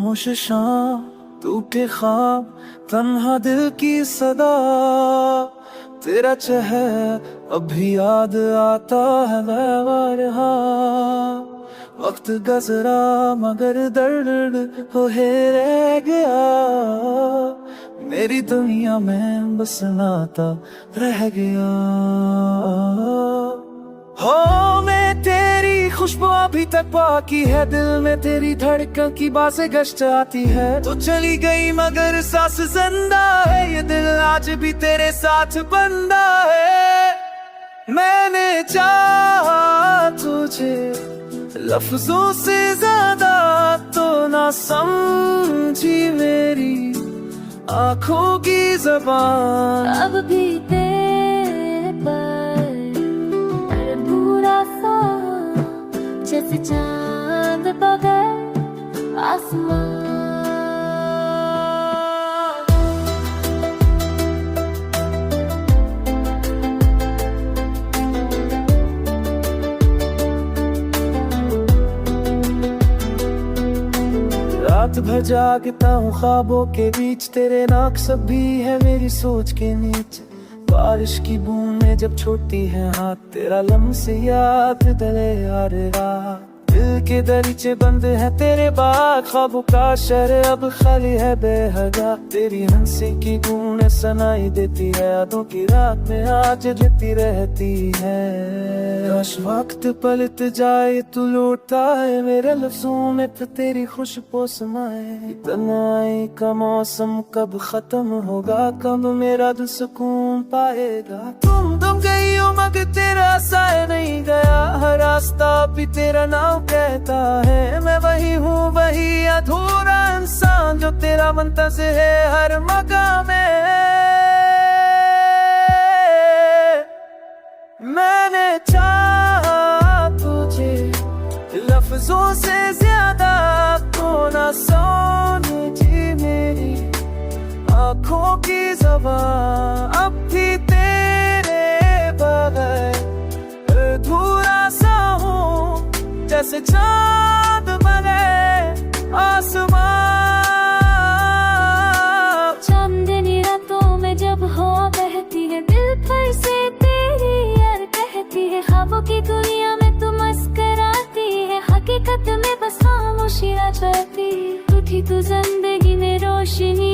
खामोश शाम, टूटे ख्वाब, तन्हा दिल की सदा, तेरा चेहरा अभी याद आता है वरहा। वक्त गुजरा मगर दर्द हो रह गया, मेरी दुनिया में बस नाता रह गया। हो मैं तेरी खुशबू अभी तक बाकी है, दिल में तेरी धड़कन की बातें गश्त आती है। तो चली गई मगर सांस जिंदा है, ये दिल आज भी तेरे साथ बंदा है। मैंने चाहा तुझे लफ्जों से ज्यादा, तो ना समझी मेरी आँखों की ज़बान। अब भी तेरे पर बुरा सा, जैसे चांद बगैर आसमान। रात भर जागता हूँ ख्वाबों के बीच, तेरे नाक्स भी है मेरी सोच के नीचे। बारिश की बूंदें जब छूटती है हाथ, तेरा लम्स याद दिले यार रात। दिल के दरीचे बंद है तेरे बाग, ख्वाबों का शहर अब खाली है बेहदा। तेरी हंसी की गूंजें सुनाई देती है, यादों की रात में आज जलती रहती है। काश वक्त पलट जाए तू लौटता है, मेरे लफ्जों में तो तेरी खुशबू समाए। तन्हाई का मौसम कब खत्म होगा, कब मेरा दिल सुकून पाएगा। तुम गई हो मगर तेरा साया नहीं गया, हर रास्ता भी तेरा नाम कहता है। मैं वही हूँ वही अधूरा इंसान, जो तेरा मुंतज़िर है हर मकाम में। मैंने चाहा तुझे लफ्जों से ज्यादा, तो ना समझी मेरी आँखों की ज़बान। अब भी तेरे बगैर अधूरा सा हूँ, जैसे चाँद बगैर आसमान। चांदनी रातों में जब हवा बहती है, दिल पर से तेरी यार कहती है। ख्वाबों की दुनिया में तू मुस्कुराती है, हकीकत में बस खामोशी चलती। तू थी तो जिंदगी में रोशनी